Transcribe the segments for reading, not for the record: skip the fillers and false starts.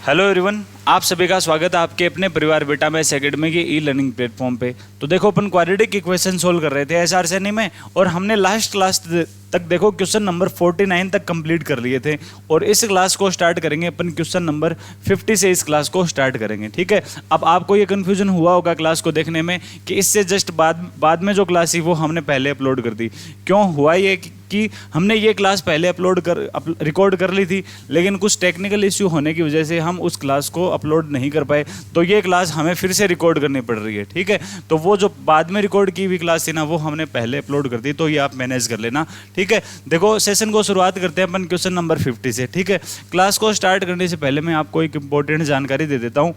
Hello everyone, आप सभी का स्वागत है आपके अपने परिवार बेटा मैथ्स एकेडमी के ई लर्निंग प्लेटफॉर्म पे। तो देखो अपन क्वाड्रेटिक इक्वेशन सोल्व कर रहे थे एसआर श्रेणी में और हमने लास्ट क्लास तक देखो क्वेश्चन नंबर 49 तक कंप्लीट कर लिए थे और इस क्लास को स्टार्ट करेंगे अपन क्वेश्चन नंबर 50 से इस क्लास को स्टार्ट करेंगे। ठीक है, अब आपको ये कन्फ्यूजन हुआ होगा क्लास को देखने में कि इससे जस्ट बाद में जो क्लास थी वो हमने पहले अपलोड कर दी। क्यों हुआ ये कि हमने ये क्लास पहले रिकॉर्ड कर ली थी, लेकिन कुछ टेक्निकल इश्यू होने की वजह से हम उस क्लास को अपलोड नहीं कर पाए, तो ये क्लास हमें फिर से रिकॉर्ड करनी पड़ रही है। ठीक है, तो वो जो बाद में रिकॉर्ड की हुई क्लास थी ना, वो हमने पहले अपलोड कर दी, तो ये आप मैनेज कर लेना। ठीक है, देखो सेशन को शुरुआत करते हैं अपन क्वेश्चन नंबर 50 से। ठीक है, क्लास को स्टार्ट करने से पहले मैं आपको एक इंपॉर्टेंट जानकारी दे देता हूँ,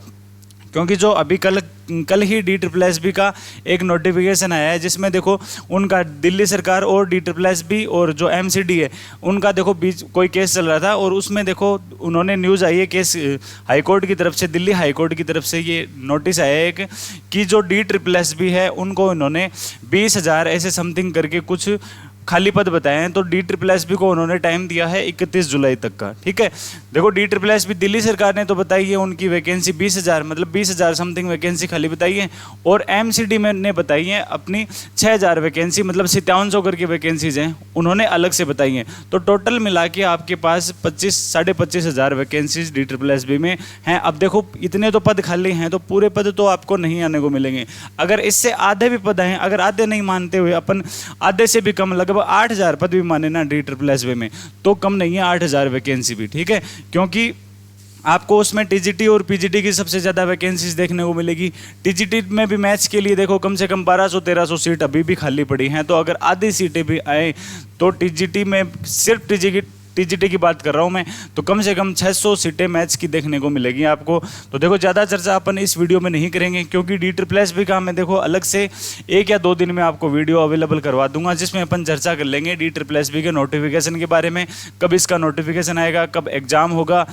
क्योंकि जो अभी कल ही DSSB का एक नोटिफिकेशन आया है जिसमें देखो उनका दिल्ली सरकार और DSSB और जो MCD है उनका देखो बीच कोई केस चल रहा था और उसमें देखो उन्होंने न्यूज़ आई है केस हाई कोर्ट की तरफ से, दिल्ली हाई कोर्ट की तरफ से ये नोटिस आया है कि जो DSSB है उनको इन्होंने 20,000 ऐसे समथिंग करके कुछ खाली पद बताए हैं। तो DSSB को उन्होंने टाइम दिया है 31 जुलाई तक का। ठीक है, देखो DSSB दिल्ली सरकार ने तो बताई है उनकी वैकेंसी 20,000 मतलब 20,000 समथिंग वैकेंसी खाली बताई है और MCD में ने बताई है अपनी 6,000 वैकेंसी मतलब 5700 करके वैकेंसीज हैं उन्होंने अलग से बताई हैं। तो टोटल मिला के आपके पास 25,000 वैकेंसीज DSSB में हैं। अब देखो इतने तो पद खाली हैं तो पूरे पद तो आपको नहीं आने को मिलेंगे। अगर इससे आधे भी पद हैं, अगर आधे नहीं मानते हुए अपन आधे से भी कम लगभग 8,000 पद भी माने ना DSSB में, तो कम नहीं है 8,000 वैकेंसी भी। ठीक है, क्योंकि आपको उसमें TGT और PGT की सबसे ज़्यादा वैकेंसीज देखने को मिलेगी। TGT में भी मैथ्स के लिए देखो कम से कम 1200-1300 सीट अभी भी खाली पड़ी हैं। तो अगर आधी सीटें भी आए तो TGT में सिर्फ TGT की बात कर रहा हूँ मैं, तो कम से कम 600 सीटें मैथ्स की देखने को मिलेगी आपको। तो देखो ज़्यादा चर्चा अपन इस वीडियो में नहीं करेंगे, क्योंकि DSSB का मैं देखो अलग से 1 या 2 दिन में आपको वीडियो अवेलेबल करवा दूंगा जिसमें अपन चर्चा कर लेंगे DSSB के नोटिफिकेशन के बारे में, कब इसका नोटिफिकेशन आएगा, कब एग्ज़ाम होगा,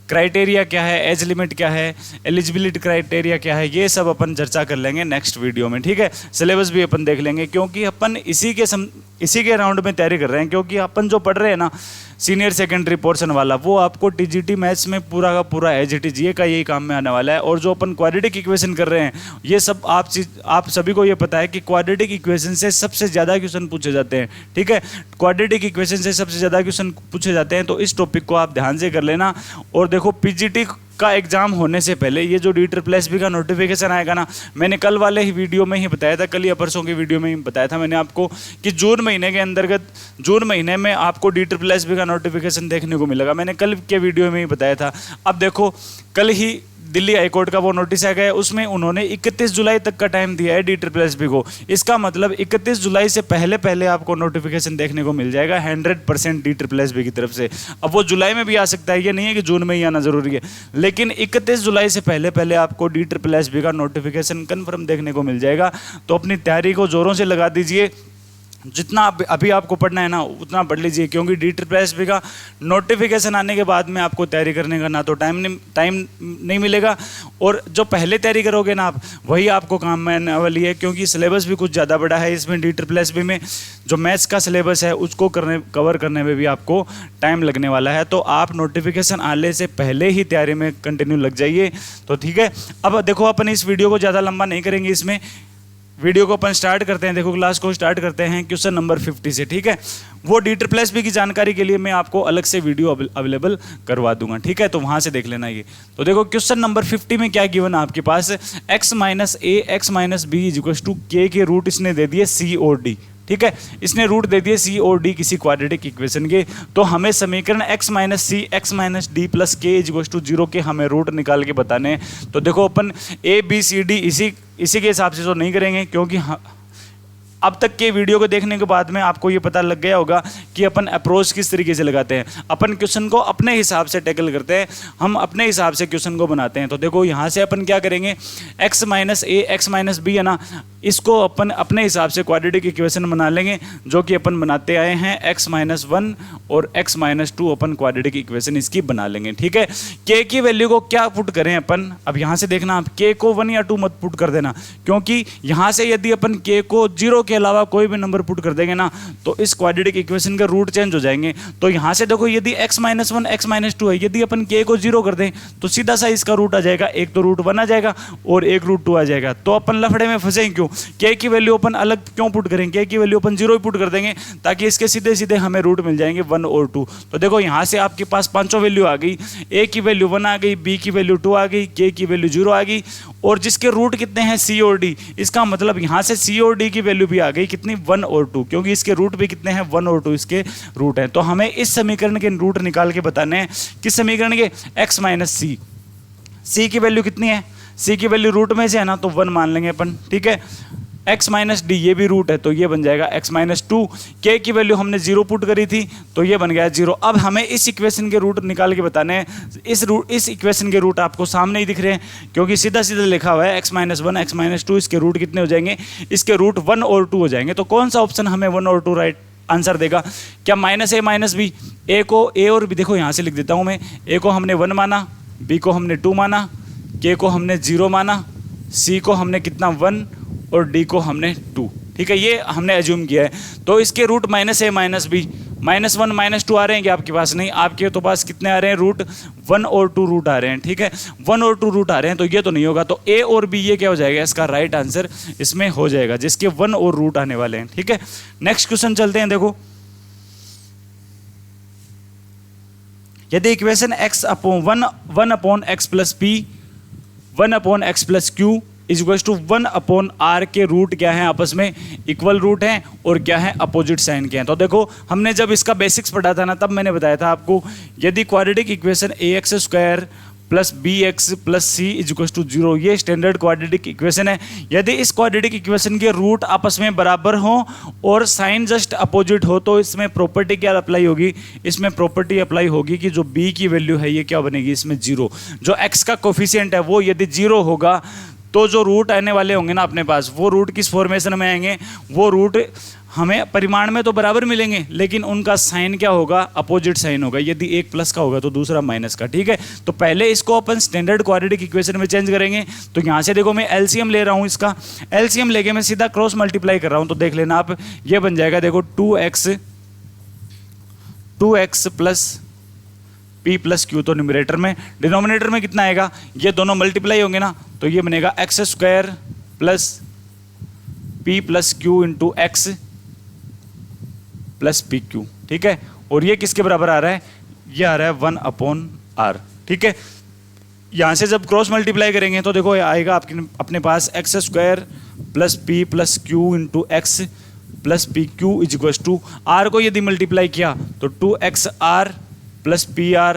क्राइटेरिया क्या है, एज लिमिट क्या है, एलिजिबिलिटी क्राइटेरिया क्या है, ये सब अपन चर्चा कर लेंगे नेक्स्ट वीडियो में। ठीक है, सिलेबस भी अपन देख लेंगे, क्योंकि अपन इसी के राउंड में तैयारी कर रहे हैं। क्योंकि अपन जो पढ़ रहे हैं ना सीनियर सेकेंडरी पोर्शन वाला, वो आपको TGT मैथ्स में पूरा का पूरा AGT का यही काम में आने वाला है। और जो अपन क्वाड्रेटिक इक्वेशन कर रहे हैं, ये सब आप सभी को ये पता है कि क्वाड्रेटिक इक्वेशन से सबसे ज़्यादा क्वेश्चन पूछे जाते हैं। ठीक है, क्वाड्रेटिक इक्वेशन से सबसे ज़्यादा क्वेश्चन पूछे जाते हैं, तो इस टॉपिक को आप ध्यान से कर लेना। और देखो PGT का एग्जाम होने से पहले ये जो DSSB का नोटिफिकेशन आएगा ना, मैंने कल वाले ही वीडियो में ही बताया था, कल या परसों की वीडियो में ही बताया था मैंने आपको कि जून महीने के अंतर्गत जून महीने में आपको DSSB का नोटिफिकेशन देखने को मिलेगा। मैंने कल के वीडियो में ही बताया था। अब देखो कल ही दिल्ली हाई कोर्ट का वो नोटिस आ गया है, उसमें उन्होंने 31 जुलाई तक का टाइम दिया है DSSB को। इसका मतलब 31 जुलाई से पहले आपको नोटिफिकेशन देखने को मिल जाएगा 100% DSSB की तरफ से। अब वो जुलाई में भी आ सकता है, ये नहीं है कि जून में ही आना जरूरी है, लेकिन 31 जुलाई से पहले आपको DSSB का नोटिफिकेशन कन्फर्म देखने को मिल जाएगा। तो अपनी तैयारी को जोरों से लगा दीजिए, जितना अभी आपको पढ़ना है ना उतना पढ़ लीजिए, क्योंकि DSSB का नोटिफिकेशन आने के बाद में आपको तैयारी करने का ना तो टाइम नहीं मिलेगा, और जो पहले तैयारी करोगे ना आप, वही आपको काम में आने वाली है। क्योंकि सिलेबस भी कुछ ज़्यादा बड़ा है इसमें DSSB में, जो मैथ्स का सिलेबस है उसको कवर करने में भी आपको टाइम लगने वाला है। तो आप नोटिफिकेशन आने से पहले ही तैयारी में कंटिन्यू लग जाइए। तो ठीक है, अब देखो अपन इस वीडियो को ज़्यादा लंबा नहीं करेंगे, इसमें वीडियो को अपन स्टार्ट करते हैं। देखो क्लास को स्टार्ट करते हैं क्वेश्चन नंबर 50 से। ठीक है, वो DSSB की जानकारी के लिए मैं आपको अलग से वीडियो अवेलेबल करवा दूंगा। ठीक है, तो वहां से देख लेना ये। तो देखो क्वेश्चन नंबर 50 में क्या गिवन है आपके पास, x - a x - b = k के रूट इसने दे दिए c और d। ठीक है, इसने रूट दे दिए C और D किसी क्वाड्रेटिक इक्वेशन के। तो हमें समीकरण x - c x - d + k = 0 के हमें रूट निकाल के बताने हैं। तो देखो अपन A B C D इसी के हिसाब से तो नहीं करेंगे, क्योंकि अब तक के वीडियो को देखने के बाद में आपको ये पता लग गया होगा कि अपन अप्रोच किस तरीके से लगाते हैं। अपन क्वेश्चन को अपने हिसाब से टैकल करते हैं, हम अपने हिसाब से क्वेश्चन को बनाते हैं। तो देखो यहाँ से अपन क्या करेंगे, x - a x - b है ना, इसको अपन अपने हिसाब से क्वाड्रेटिक इक्वेशन बना लेंगे, जो कि अपन बनाते आए हैं। x - 1 और x - 2 अपन क्वाड्रेटिक इक्वेशन इसकी बना लेंगे। ठीक है, k की वैल्यू को क्या पुट करें अपन, अब यहाँ से देखना आप k को 1 या 2 मत पुट कर देना, क्योंकि यहाँ से यदि अपन k को 0 के के अलावा कोई भी नंबर पुट कर देंगे ना तो इस क्वाड्रेटिक इक्वेशन का रूट चेंज हो जाएंगे। तो यहाँ से देखो यदि x माइनस 1 x माइनस 2 है, यदि अपन k को 0 कर दें तो सीधा सा इसका रूट आ जाएगा, एक तो रूट 1 आ जाएगा और एक रूट 2 आ जाएगा। तो अपन लफड़े में फंसे क्यों, k की वैल्यू अपन अलग क्यों पुट करेंगे, k की वैल्यू अपन 0 ही पुट कर देंगे ताकि इसके सीधे सीधे हमें रूट मिल जाएंगे 1 और 2। तो देखो यहाँ से आपके पास पांचों वैल्यू आ गई, a की वैल्यू 1 आ गई, b की वैल्यू 2 आ गई, k की वैल्यू 0 आ गई और जिसके रूट कितने हैं c और d। इसका मतलब यहाँ से c और d की वैल्यू भी आ गई कितनी 1 और 2, क्योंकि इसके रूट भी कितने हैं 1 और 2 इसके रूट हैं। तो हमें इस समीकरण के रूट निकाल के बताने हैं, किस समीकरण के, x माइनस c की वैल्यू कितनी है, c की वैल्यू रूट में से है ना तो 1 मान लेंगे अपन, ठीक है। x माइनस डी ये भी रूट है तो ये बन जाएगा x माइनस 2, k की वैल्यू हमने 0 पुट करी थी तो ये बन गया 0। अब हमें इस इक्वेशन के रूट निकाल के बताने हैं। इस इक्वेशन के रूट आपको सामने ही दिख रहे हैं क्योंकि सीधा सीधा लिखा हुआ है x माइनस 1 x माइनस 2, इसके रूट कितने हो जाएंगे, इसके रूट 1 और 2 हो जाएंगे। तो कौन सा ऑप्शन हमें 1 और 2 राइट आंसर देगा, क्या minus a minus B, a को a और b, देखो यहाँ से लिख देता हूँ मैं, a को हमने 1 माना, b को हमने 2 माना, k को हमने 0 माना, c को हमने कितना 1 और d को हमने 2, ठीक है, ये हमने एज्यूम किया है। तो इसके root minus a minus B, minus 1 minus 2 आ रहे हैं क्या आपके पास, नहीं, आपके तो पास कितने आ रहे हैं रूट 1 और 2 रूट आ रहे हैं, ठीक है, 1 और 2 रूट आ रहे हैं तो ये तो नहीं होगा। तो a और b ये क्या हो जाएगा, इसका राइट आंसर इसमें हो जाएगा जिसके 1 और रूट आने वाले हैं, ठीक है। नेक्स्ट क्वेश्चन चलते हैं। देखो यदि equation x upon 1 upon x plus P 1 upon x plus Q is equal to 1 upon R के रूट क्या है, आपस में इक्वल रूट हैं और क्या है अपोजिट साइन के हैं। तो देखो हमने जब इसका बेसिक्स पढ़ा था ना तब मैंने बताया था आपको, यदि quadratic equation ax square plus B X plus C is equal to 0 ये स्टैंडर्ड क्वाड्रेटिक इक्वेशन है। यदि इस क्वाड्रेटिक इक्वेशन के रूट आपस में बराबर हो और साइन जस्ट अपोजिट हो तो इसमें प्रॉपर्टी क्या अप्लाई होगी, इसमें प्रॉपर्टी अप्लाई होगी कि जो b की वैल्यू है ये क्या बनेगी, इसमें 0, जो x का कोफिशिएंट है वो यदि 0 होगा तो जो रूट आने वाले होंगे ना अपने पास वो रूट किस फॉर्मेशन में आएंगे, वो रूट हमें परिमाण में तो बराबर मिलेंगे लेकिन उनका साइन क्या होगा, अपोजिट साइन होगा। यदि एक प्लस का होगा तो दूसरा माइनस का, ठीक है। तो पहले इसको अपन स्टैंडर्ड क्वाड्रेटिक इक्वेशन में चेंज करेंगे। तो यहाँ से देखो मैं एलसीएम ले रहा हूँ, इसका एलसीएम लेके मैं सीधा क्रॉस मल्टीप्लाई कर रहा हूँ तो देख लेना आप, ये बन जाएगा देखो 2x plus p plus Q, तो न्यूमरेटर में, डिनोमिनेटर में कितना आएगा, ये दोनों मल्टीप्लाई होंगे ना तो ये बनेगा x square plus p plus q into x plus p Q, ठीक है। और ये किसके बराबर आ रहा है, ये आ रहा है 1 अपॉन आर, ठीक है। यहाँ से जब क्रॉस मल्टीप्लाई करेंगे तो देखो आएगा आपके अपने पास x square plus p plus q into x plus p q is equal to r को यदि मल्टीप्लाई किया तो 2x r plus p r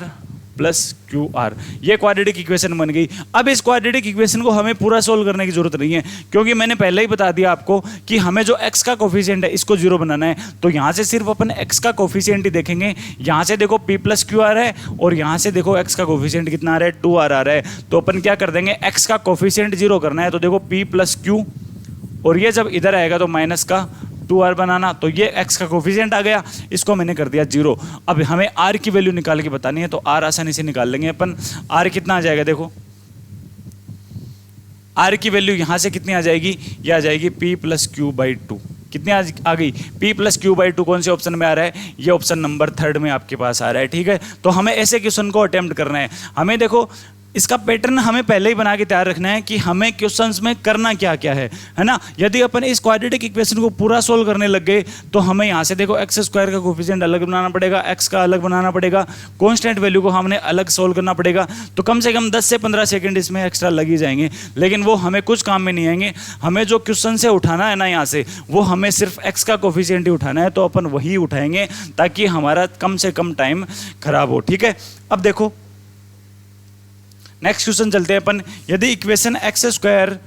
plus q r, ये क्वाड्रेटिक इक्वेशन बन गई। अब इस क्वाड्रेटिक इक्वेशन को हमें पूरा सोल्व करने की जरूरत नहीं है क्योंकि मैंने पहले ही बता दिया आपको कि हमें जो x का कोफिशिएंट है इसको 0 बनाना है। तो यहाँ से सिर्फ अपन x का कोफिशिएंट ही देखेंगे। यहाँ से देखो p प्लस क्यू आ रहा है और यहाँ से देखो x का कोफिशिएंट कितना आ रहा है, 2r आ रहा है। तो अपन क्या कर देंगे, x का कोफिशिएंट 0 करना है तो देखो p प्लस क्यू और ये जब इधर आएगा तो माइनस का 2r बनाना, तो ये x का कोफिशिएंट आ गया, इसको मैंने कर दिया 0। अब हमें r की वैल्यू निकाल के बतानी है तो r आसानी से निकाल लेंगे अपन। r कितना आ जाएगा, देखो r की वैल्यू यहाँ से कितनी आ जाएगी, ये आ जाएगी p प्लस क्यू बाई 2, कितनी आ गई, p प्लस क्यू बाई 2 कौन से ऑप्शन में आ रहा है, ये ऑप्शन नंबर 3 में आपके पास आ रहा है, ठीक है। तो हमें ऐसे क्वेश्चन को अटेम्प्ट करना है। हमें देखो इसका पैटर्न हमें पहले ही बना के तैयार रखना है कि हमें क्वेश्चंस में करना क्या क्या है ना। यदि अपन इस क्वाड्रेटिक इक्वेशन को पूरा सोल्व करने लग गए तो हमें यहाँ से देखो एक्स स्क्वायर का कोफिशिएंट अलग बनाना पड़ेगा, एक्स का अलग बनाना पड़ेगा, कांस्टेंट वैल्यू को हमने अलग सोल्व करना पड़ेगा। तो कम से कम 10 से 15 सेकंड इसमें एक्स्ट्रा लग ही जाएंगे, लेकिन वो हमें कुछ काम में नहीं आएंगे। हमें जो क्वेश्चन से उठाना है ना यहाँ से, वो हमें सिर्फ एक्स का कोफिशिएंट ही उठाना है, तो अपन वही उठाएंगे ताकि हमारा कम से कम टाइम खराब हो, ठीक है। अब देखो नेक्स्ट क्वेश्चन चलते हैं अपन। यदि equation X square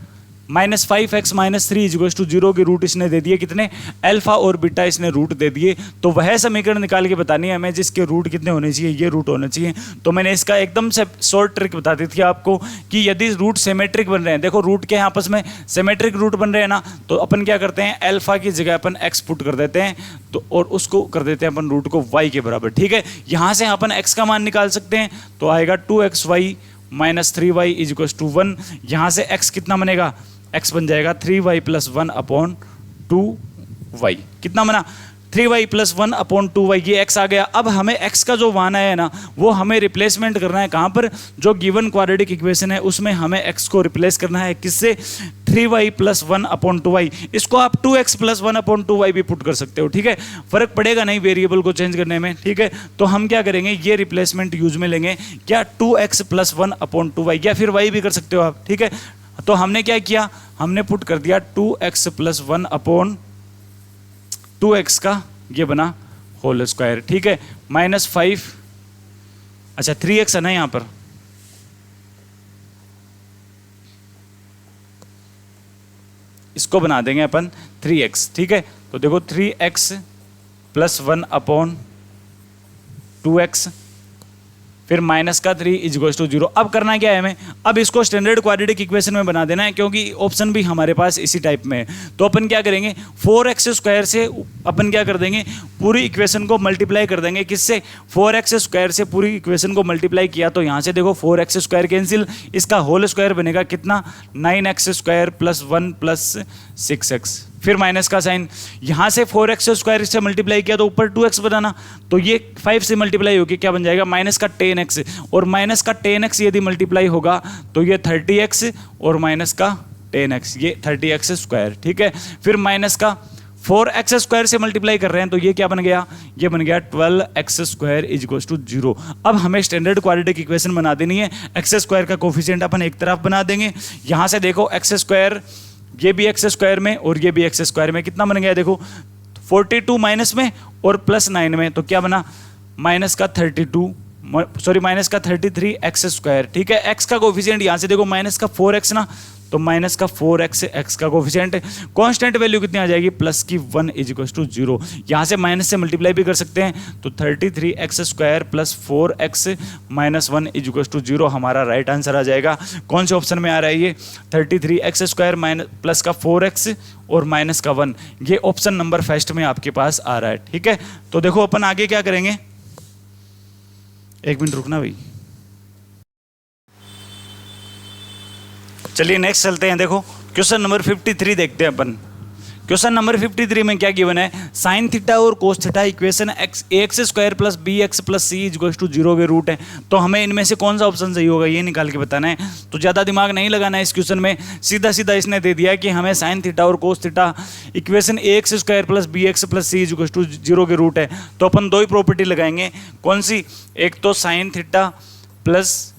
minus 5x minus 3 is equal to 0 के रूट इसने दे दिए, कितने, अल्फा और बीटा इसने रूट दे दिए, तो वह समीकरण निकाल के बतानी है हमें जिसके रूट कितने होने चाहिए, ये रूट होने चाहिए। तो मैंने इसका एकदम से शॉर्ट ट्रिक बता दी थी आपको कि यदि रूट सिमेट्रिक बन रहे हैं, देखो रूट के आपस में सिमेट्रिक रूट बन रहे हैं ना, तो अपन क्या करते हैं, अल्फा की जगह अपन x पुट कर देते हैं तो और उसको कर देते हैं अपन रूट को y के बराबर, ठीक है। यहाँ से अपन x का मान निकाल सकते हैं तो आएगा 2xy minus 3y is equal to 1। यहाँ से x कितना बनेगा, x बन जाएगा 3y प्लस 1 अपॉन 2 वाई, कितना बना 3y + 1/2y, ये x आ गया। अब हमें x का जो मान है ना वो हमें रिप्लेसमेंट करना है कहाँ पर, जो गिवन क्वाड्रेटिक इक्वेशन है उसमें हमें x को रिप्लेस करना है, किससे 3y + 1/2y। इसको आप 2x + 1/2y भी पुट कर सकते हो, ठीक है, फर्क पड़ेगा नहीं वेरिएबल को चेंज करने में, ठीक है। तो हम क्या करेंगे, ये रिप्लेसमेंट यूज में लेंगे, क्या 2x + 1/2y, या फिर y भी कर सकते हो आप, ठीक है। तो हमने क्या किया, हमने पुट कर दिया 2x + 1/2x का ये बना होल स्क्वायर, ठीक है, -5, अच्छा 3x है ना यहां पर, इसको बना देंगे अपन 3x, ठीक है। तो देखो 3x + 1/2x, फिर -3 = 0। अब करना क्या है हमें, अब इसको स्टैंडर्ड क्वाड्रेटिक इक्वेशन में बना देना है, क्योंकि ऑप्शन भी हमारे पास इसी टाइप में है। तो अपन क्या करेंगे, 4x² से अपन क्या कर देंगे, पूरी इक्वेशन को मल्टीप्लाई कर देंगे, किससे 4x² से पूरी इक्वेशन को मल्टीप्लाई किया तो यहाँ से देखो 4x² कैंसिल, इसका होल स्क्वायर बनेगा कितना 9x² + 1 + 6x, फिर माइनस का साइन, यहाँ से 4x² से मल्टीप्लाई किया तो ऊपर 2x बनाना, तो ये 5 से मल्टीप्लाई होकर क्या बन जाएगा -10x, और -10x यदि मल्टीप्लाई होगा तो ये 30x और -10x ये 30x², ठीक है। फिर -4x² से मल्टीप्लाई कर रहे हैं तो ये क्या बन गया, ये बन गया 12x² = 0। अब हमें स्टैंडर्ड क्वाड्रेटिक इक्वेशन बना देनी है, x² का कोफिशिएंट अपन एक तरफ बना देंगे, यहाँ से देखो x², ये भी x² में और ये भी x² में, कितना बन गया देखो 42 माइनस में और +9 में, तो क्या बना -33x², ठीक है। x का कोफिशिएंट यहाँ से देखो -4x ना, तो -4x x का कोफिशिएंट, कांस्टेंट वैल्यू कितनी आ जाएगी +1 = 0, यहाँ से माइनस से मल्टीप्लाई भी कर सकते हैं, तो 33x² + 4x - 1 = 0 हमारा राइट आंसर आ जाएगा। कौन से ऑप्शन में आ रहा है ये 33x² प्लस का 4x और -1, ये ऑप्शन नंबर फर्स्ट में आपके पास आ रहा है, ठीक है। तो देखो अपन आगे क्या करेंगे, एक मिनट रुकना भाई, चलिए नेक्स्ट चलते हैं। देखो क्वेश्चन नंबर 53 देखते हैं अपन। क्वेश्चन नंबर 53 में क्या गिवन है, साइन थीटा और cos theta equation ax² + bx + c = 0 के रूट है। तो हमें इनमें से कौन सा ऑप्शन सही होगा ये निकाल के बताना है। तो ज़्यादा दिमाग नहीं लगाना है इस क्वेश्चन में, सीधा सीधा इसने दे दिया कि हमें साइन थीटा और cos theta equation ax² + bx + c = 0 के रूट है। तो अपन दो ही प्रॉपर्टी लगाएंगे, कौन सी, एक तो sine theta plus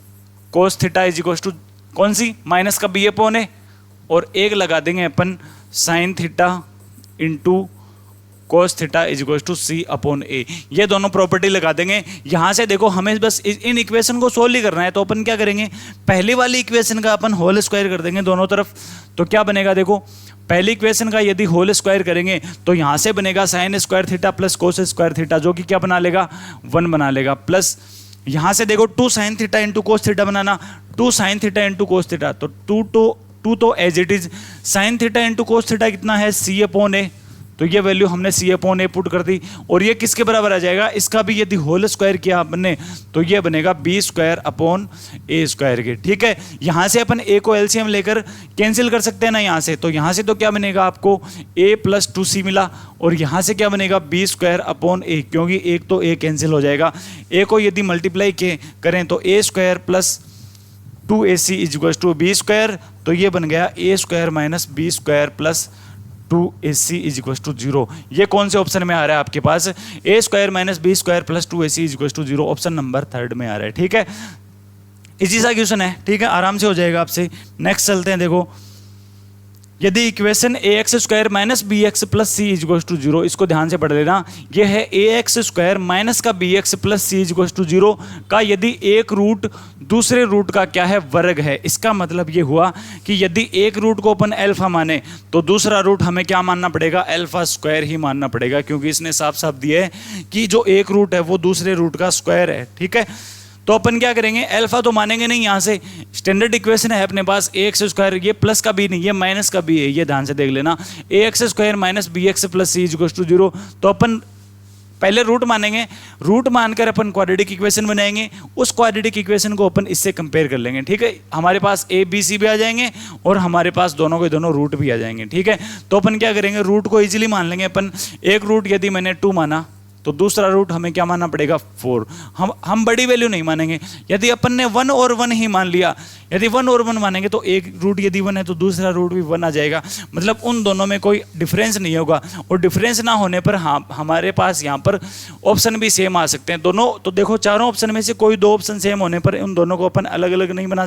cos theta = कौन सी माइनस का b/a, और एक लगा देंगे अपन sine theta into cos theta = c/a, ये दोनों प्रॉपर्टी लगा देंगे। यहाँ से देखो हमें बस इन इक्वेशन को सोल्व ही करना है, तो अपन क्या करेंगे, पहली वाली इक्वेशन का अपन होल स्क्वायर कर देंगे दोनों तरफ। तो क्या बनेगा देखो, पहली इक्वेशन का यदि होल स्क्वायर करेंगे तो यहाँ से बनेगा sin² theta plus cos² theta, जो कि क्या बना लेगा 1 बना लेगा, प्लस यहाँ से देखो 2 sin theta into cos theta बनाना, 2 sin theta into cos theta, तो 2 तो as it is, sine theta into cos theta कितना है c/a, तो ये वैल्यू हमने c/a पुट कर दी, और ये किसके बराबर आ जाएगा, इसका भी यदि होल स्क्वायर किया आपने तो ये बनेगा b² के, ठीक है। यहाँ से अपन a को एलसीएम लेकर कैंसिल कर सकते हैं ना यहाँ से, तो यहाँ से तो क्या बनेगा आपको a + 2c मिला, और यहाँ से क्या बनेगा b²/a, क्योंकि एक तो a कैंसिल हो जाएगा, a को यदि मल्टीप्लाई करें तो a² + 2ac = b², तो ये बन गया a² - b² + 2ac = 0। ये कौन से ऑप्शन में आ रहा है आपके पास, a² - b² + 2ac = 0, option number 3 में आ रहा है, ठीक है। इजी सा क्वेश्चन है, ठीक है, आराम से हो जाएगा आपसे। नेक्स्ट चलते हैं। देखो यदि इक्वेशन ax² - bx + c = 0, इसको ध्यान से पढ़ लेना, यह है ax² माइनस का bx + c = 0 का यदि एक रूट दूसरे रूट का क्या है वर्ग है। इसका मतलब ये हुआ कि यदि एक रूट को अपन अल्फा माने तो दूसरा रूट हमें क्या मानना पड़ेगा, α² ही मानना पड़ेगा, क्योंकि इसने साफ साफ दिया है कि जो एक रूट है वो दूसरे रूट का स्क्वायर है, ठीक है। तो अपन क्या करेंगे, अल्फा तो मानेंगे नहीं, यहाँ से स्टैंडर्ड इक्वेशन है अपने पास ax², ये प्लस का b नहीं, ये माइनस का b है, ये ध्यान से देख लेना, ax² - bx + c = 0। तो अपन पहले रूट मानेंगे, रूट मानकर अपन क्वाड्रेटिक इक्वेशन बनाएंगे, उस क्वाड्रेटिक इक्वेशन को अपन इससे कंपेयर कर लेंगे। ठीक है, हमारे पास ए बी सी भी आ जाएंगे और हमारे पास दोनों के दोनों रूट भी आ जाएंगे। ठीक है, तो अपन क्या करेंगे, रूट को इजीली मान लेंगे अपन। एक रूट यदि मैंने 2 माना तो दूसरा रूट हमें क्या मानना पड़ेगा, 4। हम बड़ी वैल्यू नहीं मानेंगे। यदि अपन ने 1 और 1 ही मान लिया, यदि 1 और 1 मानेंगे तो एक रूट यदि 1 है तो दूसरा रूट भी 1 आ जाएगा, मतलब उन दोनों में कोई डिफरेंस नहीं होगा। और डिफरेंस ना होने पर हाँ हमारे पास यहाँ पर ऑप्शन भी सेम आ सकते हैं दोनों। तो देखो चारों ऑप्शन में से कोई 2 ऑप्शन सेम होने पर उन दोनों को अपन अलग अलग नहीं बना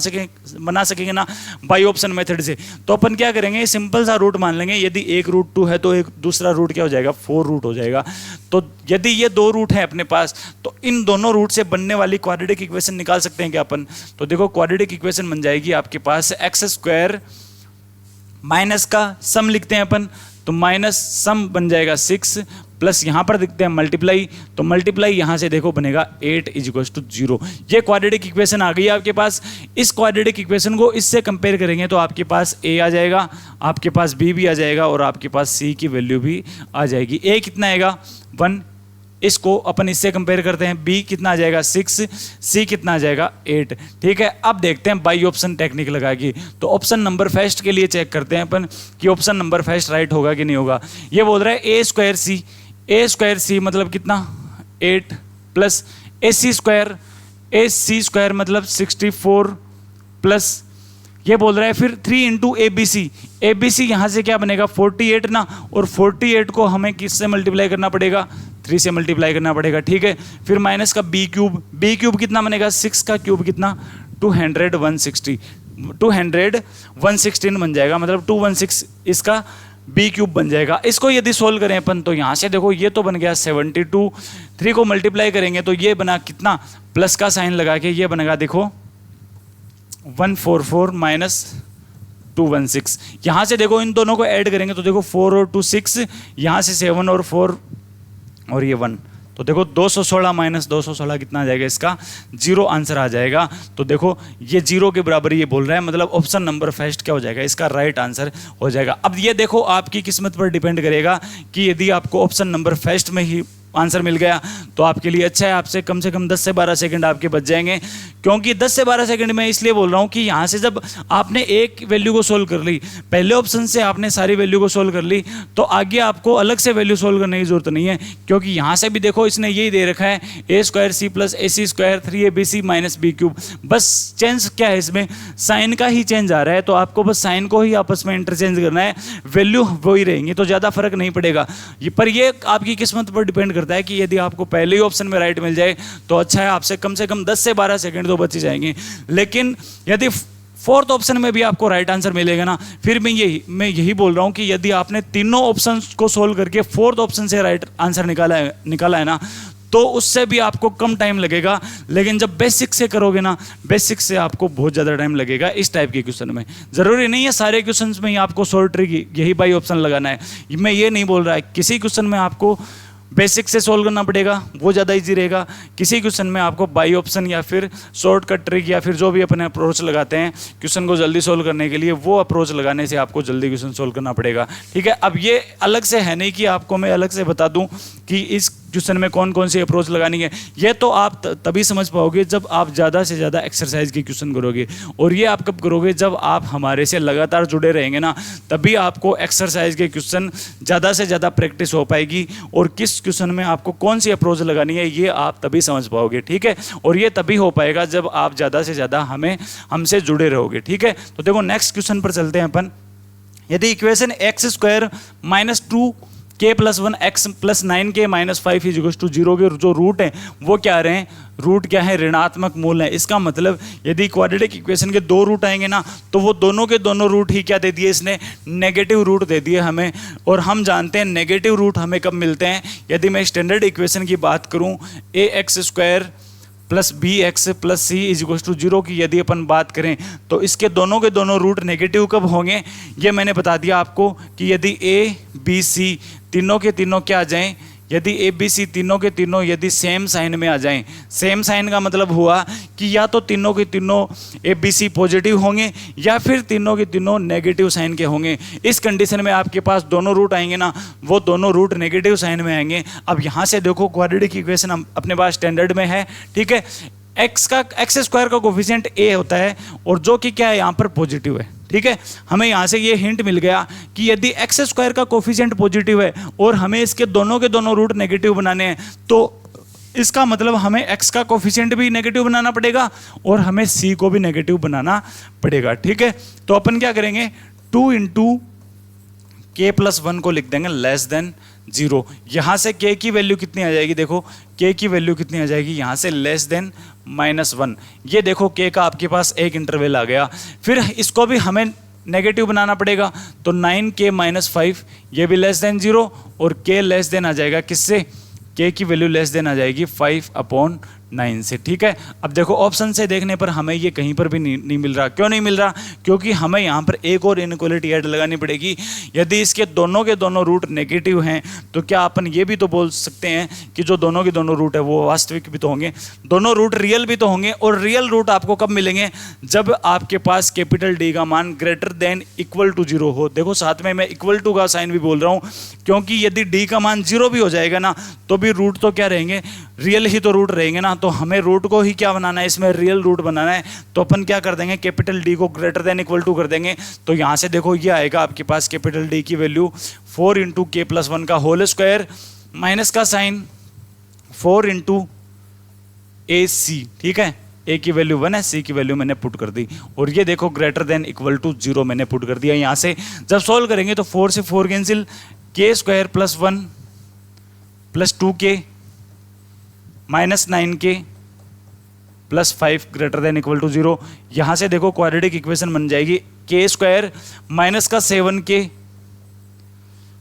सकेंगे ना बाई ऑप्शन मेथड से। तो अपन क्या करेंगे, सिंपल सा रूट मान लेंगे। यदि एक रूट 2 है तो एक दूसरा रूट क्या हो जाएगा, 4 रूट हो जाएगा। तो यदि ये 2 रूट है अपने पास तो इन दोनों रूट से बनने वाली क्वाड्रेटिक इक्वेशन निकाल सकते हैं क्या अपन। तो देखो क्वाड्रेटिक इक्वेशन बन जाएगी आपके पास एक्स स्क्वायर माइनस का सम लिखते हैं अपन, तो माइनस सम बन जाएगा 6 प्लस यहाँ पर दिखते हैं मल्टीप्लाई, तो मल्टीप्लाई यहाँ से देखो बनेगा 8 = 0। ये क्वाड्रेटिक इक्वेशन आ गई आपके पास। इस क्वाड्रेटिक इक्वेशन को इससे कंपेयर करेंगे तो आपके पास a आ जाएगा, आपके पास b भी आ जाएगा और आपके पास c की वैल्यू भी आ जाएगी। a कितना आएगा 1, इसको अपन इससे कंपेयर करते हैं, b कितना आ जाएगा 6, c कितना आ जाएगा 8। ठीक है, अब देखते हैं बाई ऑप्शन टेक्निक लगाएगी। तो ऑप्शन नंबर फर्स्ट के लिए चेक करते हैं अपन कि ऑप्शन नंबर फर्स्ट राइट होगा कि नहीं होगा। ये बोल रहा है a स्क्वायर c मतलब कितना 8 प्लस ac स्क्वायर मतलब 64 प्लस ये बोल रहा है फिर 3 × ABC यहाँ से क्या बनेगा 48 ना, और 48 को हमें किससे मल्टीप्लाई करना पड़ेगा, 3 से मल्टीप्लाई करना पड़ेगा। ठीक है, फिर माइनस का b क्यूब कितना बनेगा, 6 का क्यूब कितना 216 बन जाएगा, मतलब 216 इसका b क्यूब बन जाएगा। इसको यदि सोल्व करें अपन तो यहाँ से देखो ये तो बन गया 72, 3 को मल्टीप्लाई करेंगे तो ये बना कितना, प्लस का साइन लगा के ये बनेगा देखो 144 माइनस 216। यहाँ से देखो इन दोनों को ऐड करेंगे तो देखो 4 और 2 6, यहाँ से 7 और 4 और ये 1, तो देखो 216 माइनस 216 कितना आ जाएगा, इसका 0 आंसर आ जाएगा। तो देखो ये 0 के बराबर ये बोल रहा है, मतलब ऑप्शन नंबर फर्स्ट क्या हो जाएगा, इसका राइट आंसर हो जाएगा। अब ये देखो आपकी किस्मत पर डिपेंड करेगा कि यदि आपको ऑप्शन नंबर फर्स्ट में ही आंसर मिल गया तो आपके लिए अच्छा है, आपसे कम से कम 10 से 12 सेकंड आपके बच जाएंगे। क्योंकि 10 से 12 सेकंड में इसलिए बोल रहा हूँ कि यहाँ से जब आपने एक वैल्यू को सोल्व कर ली, पहले ऑप्शन से आपने सारी वैल्यू को सोल्व कर ली, तो आगे आपको अलग से वैल्यू सोल्व करने की जरूरत नहीं है। क्योंकि यहाँ से भी देखो इसने यही दे रखा है a² c + ac² 3abc - b cube. बस चेंज क्या है इसमें, साइन का ही चेंज आ रहा है, तो आपको बस साइन को ही आपस में इंटरचेंज करना है, वैल्यू वही रहेंगी, तो ज़्यादा फर्क नहीं पड़ेगा। पर ये आपकी किस्मत पर डिपेंड करता है कि यदि आपको पहले ही ऑप्शन में राइट मिल जाए तो अच्छा है, आपसे कम से कम 10 से 12 सेकंड तो बच ही जाएंगे। लेकिन यदि फोर्थ ऑप्शन में भी आपको राइट आंसर मिलेगा ना, फिर मैं यही बोल रहा हूं कि यदि आपने तीनों ऑप्शन को सोल्व करके फोर्थ ऑप्शन से राइट आंसर निकाला है ना, तो उससे भी आपको कम टाइम लगेगा। लेकिन जब बेसिक से करोगे ना, बेसिक से आपको बहुत ज़्यादा टाइम लगेगा इस टाइप के क्वेश्चन में। ज़रूरी नहीं है सारे क्वेश्चन में ही आपको शॉर्ट ट्रिक यही बाई ऑप्शन लगाना है, मैं ये नहीं बोल रहा है। किसी क्वेश्चन में आपको बेसिक से सोल्व करना पड़ेगा, वो ज़्यादा इजी रहेगा। किसी क्वेश्चन में आपको बाई ऑप्शन या फिर शॉर्टकट ट्रिक या फिर जो भी अपने अप्रोच लगाते हैं क्वेश्चन को जल्दी सोल्व करने के लिए, वो अप्रोच लगाने से आपको जल्दी क्वेश्चन सोल्व करना पड़ेगा। ठीक है, अब ये अलग से है नहीं कि आपको मैं अलग से बता दूं कि इस क्वेश्चन में कौन कौन सी अप्रोच लगानी है। ये तो आप तभी समझ पाओगे जब आप ज़्यादा से ज़्यादा एक्सरसाइज के क्वेश्चन करोगे, और ये आप कब करोगे, जब आप हमारे से लगातार जुड़े रहेंगे ना, तभी आपको एक्सरसाइज के क्वेश्चन ज़्यादा से ज़्यादा प्रैक्टिस हो पाएगी। और किस क्वेश्चन में आपको कौन सी अप्रोच लगानी है ये आप तभी समझ पाओगे। ठीक है, और ये तभी हो पाएगा जब आप ज़्यादा से ज़्यादा हमसे जुड़े रहोगे। ठीक है, तो देखो नेक्स्ट क्वेश्चन पर चलते हैं अपन। यदि equation x² - 2k + 1 x + 9k - 5 = 0 के जो रूट हैं वो क्या रहे हैं, रूट क्या है, ऋणात्मक मूल है। इसका मतलब यदि क्वाड्रेटिक इक्वेशन के 2 रूट आएंगे ना, तो वो दोनों के दोनों रूट ही क्या दे दिए इसने, नेगेटिव रूट दे दिए हमें। और हम जानते हैं नेगेटिव रूट हमें कब मिलते हैं, यदि मैं स्टैंडर्ड इक्वेशन की बात करूं ax² + bx + c = 0 की यदि अपन बात करें, तो इसके दोनों के दोनों रूट नेगेटिव कब होंगे, ये मैंने बता दिया आपको कि यदि a b c तीनों के तीनों क्या आ जाएं, यदि ए बी सी तीनों के तीनों यदि सेम साइन में आ जाएं, सेम साइन का मतलब हुआ कि या तो तीनों के तीनों ए बी सी पॉजिटिव होंगे या फिर तीनों के तीनों नेगेटिव साइन के होंगे। इस कंडीशन में आपके पास दोनों रूट आएंगे ना, वो दोनों रूट नेगेटिव साइन में आएंगे। अब यहाँ से देखो क्वाड्रेटिक इक्वेशन अपने पास स्टैंडर्ड में है, ठीक है। एक्स स्क्वायर का कोफिशिएंट ए होता है और जो कि क्या है यहाँ पर पॉजिटिव है, ठीक है। हमें यहाँ से ये हिंट मिल गया कि यदि एक्स स्क्वायर का कोफिशिएंट पॉजिटिव है और हमें इसके दोनों के दोनों रूट नेगेटिव बनाने हैं, तो इसका मतलब हमें x का कोफिशिएंट भी नेगेटिव बनाना पड़ेगा और हमें c को भी नेगेटिव बनाना पड़ेगा, ठीक है। तो अपन क्या करेंगे, 2 इंटू k प्लस 1 को लिख देंगे लेस देन 0। यहाँ से k की वैल्यू कितनी आ जाएगी, देखो k की वैल्यू कितनी आ जाएगी यहाँ से लेस देन -1। ये देखो k का आपके पास एक इंटरवल आ गया। फिर इसको भी हमें नेगेटिव बनाना पड़ेगा, तो 9k - 5 ये भी लेस देन 0 और k लेस देन आ जाएगा किससे, k की वैल्यू लेस देन आ जाएगी 5/9 से, ठीक है। अब देखो ऑप्शन से देखने पर हमें ये कहीं पर भी नहीं मिल रहा। क्यों नहीं मिल रहा, क्योंकि हमें यहाँ पर एक और इनइक्वालिटी ऐड लगानी पड़ेगी। यदि इसके दोनों के दोनों रूट नेगेटिव हैं तो क्या अपन ये भी तो बोल सकते हैं कि जो दोनों के दोनों रूट है वो वास्तविक भी तो होंगे, दोनों रूट रियल भी तो होंगे। और रियल रूट आपको कब मिलेंगे, जब आपके पास कैपिटल डी का मान ग्रेटर देन इक्वल टू 0 हो। देखो साथ में मैं इक्वल टू का साइन भी बोल रहा हूँ, क्योंकि यदि डी का मान 0 भी हो जाएगा ना तो भी रूट तो क्या रहेंगे, रियल ही तो रूट रहेंगे ना। तो हमें रूट को ही क्या बनाना है, इसमें रियल रूट बनाना है। तो अपन क्या कर देंगे, कैपिटल डी को ग्रेटर देन इक्वल टू कर देंगे। तो यहाँ से देखो ये आएगा आपके पास कैपिटल डी की वैल्यू 4 इंटू k प्लस 1 का होल स्क्वायर माइनस का साइन 4 इंटू ए सी, ठीक है। ए की वैल्यू 1 है, सी की वैल्यू मैंने पुट कर दी और ये देखो ग्रेटर देन इक्वल टू 0 मैंने पुट कर दिया। यहाँ से जब सॉल्व करेंगे तो 4 से 4 cancel, k square plus 1 plus 2k minus 9k plus 5 greater than equal to 0। यहाँ से देखो क्वाड्रेटिक इक्वेशन बन जाएगी k स्क्वायर माइनस का 7k,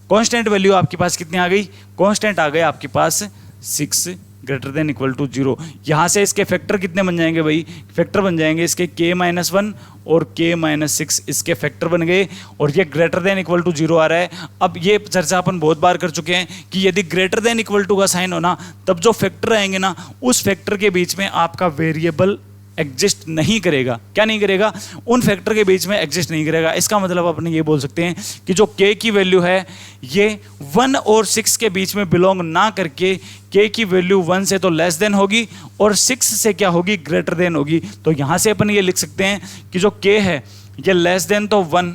कांस्टेंट वैल्यू आपके पास कितनी आ गई, कांस्टेंट आ गए आपके पास 6 ग्रेटर देन इक्वल टू 0। यहाँ से इसके फैक्टर कितने बन जाएंगे भाई, फैक्टर बन जाएंगे इसके k - 1 और k - 6 इसके फैक्टर बन गए और ये ग्रेटर देन इक्वल टू 0 आ रहा है। अब ये चर्चा अपन बहुत बार कर चुके हैं कि यदि ग्रेटर देन इक्वल टू का साइन होना तब जो फैक्टर आएंगे ना उस फैक्टर के बीच में आपका वेरिएबल एग्जिस्ट नहीं करेगा। क्या नहीं करेगा, उन फैक्टर के बीच में एग्जिस्ट नहीं करेगा। इसका मतलब अपन ये बोल सकते हैं कि जो k की वैल्यू है ये 1 और 6 के बीच में बिलोंग ना करके k की वैल्यू 1 से तो लेस देन होगी और 6 से क्या होगी, ग्रेटर देन होगी। तो यहाँ से अपन ये लिख सकते हैं कि जो k है ये लेस देन तो 1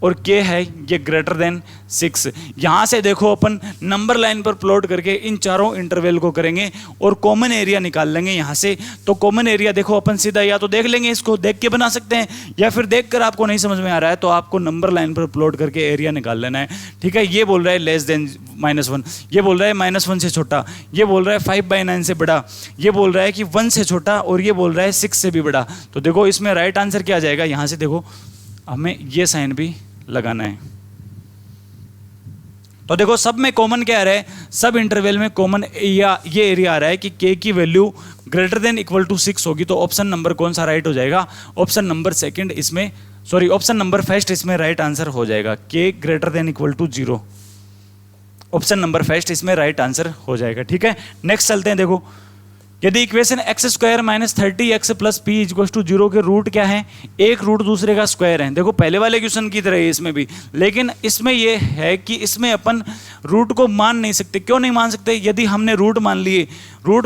और k है ये ग्रेटर देन 6। यहाँ से देखो अपन नंबर लाइन पर प्लॉट करके इन चारों इंटरवल को करेंगे और कॉमन एरिया निकाल लेंगे यहाँ से। तो कॉमन एरिया देखो अपन सीधा या तो देख लेंगे, इसको देख के बना सकते हैं, या फिर देखकर आपको नहीं समझ में आ रहा है तो आपको नंबर लाइन पर प्लॉट करके एरिया निकाल लेना है, ठीक है। ये बोल रहा है लेस देन -1, ये बोल रहा है -1 से छोटा, ये बोल रहा है 5/9 से बड़ा, ये बोल रहा है कि 1 से छोटा और ये बोल रहा है 6 से भी बड़ा। तो देखो इसमें राइट आंसर क्या आ जाएगा, यहाँ से देखो हमें ये साइन भी लगाना है। तो देखो सब में कॉमन क्या आ रहा है, सब इंटरवल में कॉमन या ये एरिया आ रहा है कि k की value greater than equal to 6 होगी। तो ऑप्शन नंबर कौन सा राइट हो जाएगा, ऑप्शन नंबर सेकंड इसमें, सॉरी ऑप्शन नंबर फर्स्ट इसमें राइट आंसर हो जाएगा, k greater than equal to 0। Option number first इसमें राइट आंसर हो जाएगा, ठीक है। नेक्स्ट चलते हैं। देखो यदि equation x square minus 30x plus P equal to 0 के रूट क्या है, एक रूट दूसरे का स्क्वायर है। देखो पहले वाले क्वेश्चन की तरह है इसमें भी, लेकिन इसमें ये है कि इसमें अपन रूट को मान नहीं सकते। क्यों नहीं मान सकते, यदि हमने रूट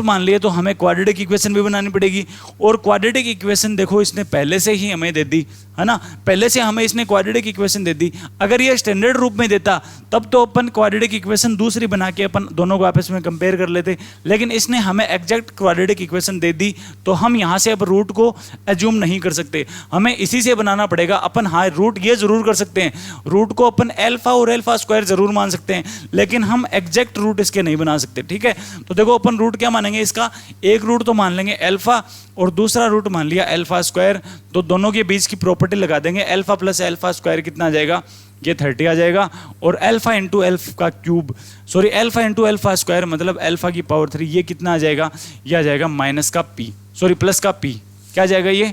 मान लिए तो हमें क्वाड्रेटिक इक्वेशन भी बनानी पड़ेगी। और क्वाड्रेटिक इक्वेशन देखो इसने पहले से ही हमें दे दी है ना, पहले से हमें इसने क्वाड्रेटिक इक्वेशन दे दी। अगर ये स्टैंडर्ड रूप में देता तब तो अपन क्वाड्रेटिक इक्वेशन दूसरी बना के अपन दोनों को आपस में कंपेयर कर लेते, लेकिन इसने हमें एग्जैक्ट क्वाड्रेटिक इक्वेशन दे दी। तो हम यहाँ से अब रूट को एज्यूम नहीं कर सकते, हमें इसी से बनाना पड़ेगा। अपन हाँ रूट ये जरूर कर सकते हैं, रूट को अपन अल्फा और अल्फा स्क्वायर जरूर मान सकते हैं, लेकिन हम एग्जैक्ट रूट इसके नहीं बना सकते, ठीक है। तो देखो अपन रूट क्या मानेंगे, इसका एक रूट तो मान लेंगे अल्फा और दूसरा रूट मान लिया अल्फा स्क्वायर। तो दोनों के बीच की प्रॉपर्टी लगा देंगे, अल्फा प्लस अल्फा स्क्वायर कितना आ जाएगा, ये 30 आ जाएगा। और अल्फा इंटू अल्फा का cube, sorry alpha into alpha square मतलब अल्फा की पावर 3, ये कितना आ जाएगा, ये आ जाएगा माइनस का पी, सॉरी प्लस का पी, क्या आ जाएगा ये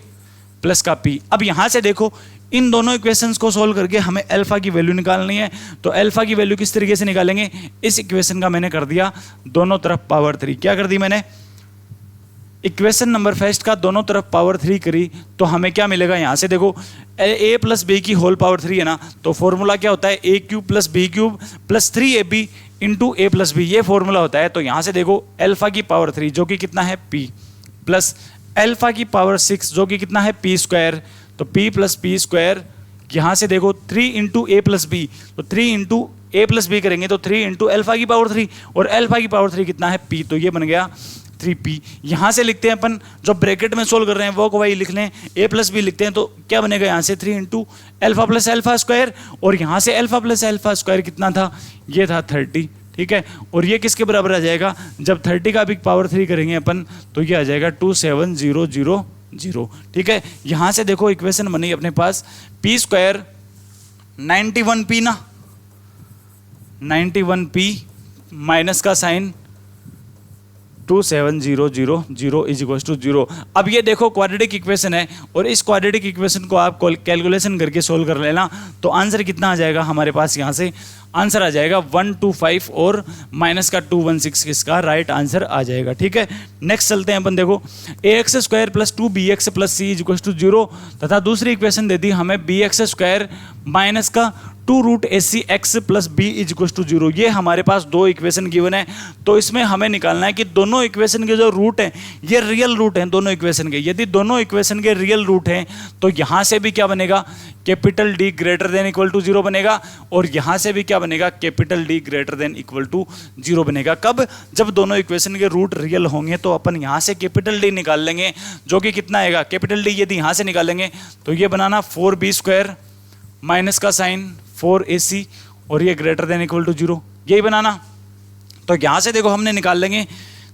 प्लस का पी। अब यहां से देखो इन दोनों इक्वेशंस को सोल्व करके हमें अल्फा की वैल्यू निकालनी है। तो अल्फा की वैल्यू किस तरीके से निकालेंगे, इस इक्वेशन का मैंने कर दिया दोनों तरफ पावर 3। क्या कर दी मैंने, इक्वेशन नंबर फर्स्ट का दोनों तरफ पावर 3 करी, तो हमें क्या मिलेगा, यहां से देखो a प्लस बी की होल पावर 3 है ना, तो फॉर्मूला क्या होता है, a cube plus B cube plus 3ab into A plus B, ये फॉर्मूला होता है। तो यहां से देखो अल्फा की पावर 3 जो कि कितना है p, प्लस अल्फा की पावर 6 जो कि कितना है p स्क्वायर, तो p प्लस पी स्क्वायर, यहां से देखो 3 इंटू ए प्लस बी, तो 3 इंटू ए प्लस बी करेंगे तो 3 इंटू अल्फा की पावर 3, और अल्फा की पावर 3 कितना है p, तो ये बन गया 3p। यहां से लिखते हैं अपन, जो ब्रैकेट में सोल्व कर रहे हैं वो को वही लिख लें, a प्लस बी लिखते हैं, तो क्या बनेगा यहां से 3 into alpha plus alpha square, और यहां से अल्फा प्लस अल्फा स्क्वायर कितना था, ये था 30, ठीक है। और ये किसके बराबर आ जाएगा, जब 30 का भी पावर 3 करेंगे अपन तो ये आ जाएगा 27000, ठीक है। यहां से देखो इक्वेशन बनी अपने पास p स्क्वायर 91p ना, 91p माइनस का साइन 27000 इज इक्वल टू 0। अब ये देखो क्वाड्रेटिक इक्वेशन है, और इस क्वाड्रेटिक इक्वेशन को आप कैलकुलेशन करके सोल्व कर लेना, तो आंसर कितना आ जाएगा हमारे पास, यहाँ से आंसर आ जाएगा 125 और माइनस का 216, इसका राइट आंसर आ जाएगा, ठीक है। नेक्स्ट चलते हैं अपन, देखो ax square plus 2bx plus C is equal to 0, तथा दूसरी इक्वेशन दे दी हमें bx स्क्वायर माइनस का 2 root AC x plus B is equal to 0। ये हमारे पास दो इक्वेशन गिवन है, तो इसमें हमें निकालना है कि दोनों इक्वेशन के जो रूट हैं ये रियल रूट हैं दोनों इक्वेशन के। यदि दोनों इक्वेशन के रियल रूट हैं तो यहाँ से भी क्या बनेगा, capital D greater than equal to 0 बनेगा, और यहाँ से भी क्या बनेगा, capital D greater than equal to 0 बनेगा। कब, जब दोनों इक्वेशन के रूट रियल होंगे, तो अपन यहाँ से कैपिटल D निकाल लेंगे, जो कि कितना आएगा, कैपिटल D यदि यहाँ से निकालेंगे तो ये बनाना 4b स्क्वायर माइनस का साइन 4ac, और ये ग्रेटर देन इक्वल टू 0, यही बनाना। तो यहां से देखो हमने निकाल लेंगे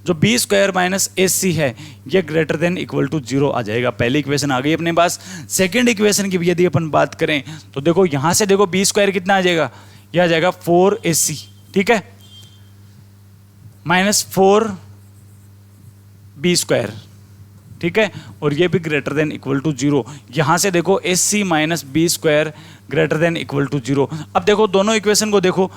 जो b स्क्वायर माइनस ac है ये ग्रेटर देन इक्वल टू 0 आ जाएगा। पहली इक्वेशन आ गई अपने पास। सेकंड इक्वेशन की भी यदि अपन बात करें तो देखो यहां से देखो b स्क्वायर कितना आ जाएगा, यह आ जाएगा 4ac, ठीक है, माइनस 4b स्क्वायर, ठीक है, और ये भी ग्रेटर देन इक्वल टू 0। यहां से देखो ac minus B square greater than equal to 0। अब देखो दोनों इक्वेशन को देखो,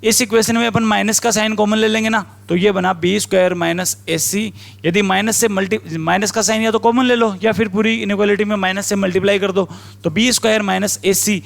इस इक्वेशन में अपन माइनस का साइन कॉमन ले लेंगे ना, तो ये बना बी स्क्वायर माइनस AC। यदि माइनस से माइनस का साइन या तो कॉमन ले लो, या फिर पूरी इनइक्वालिटी में माइनस से मल्टीप्लाई कर दो, तो बी स्क्वायर माइनस AC।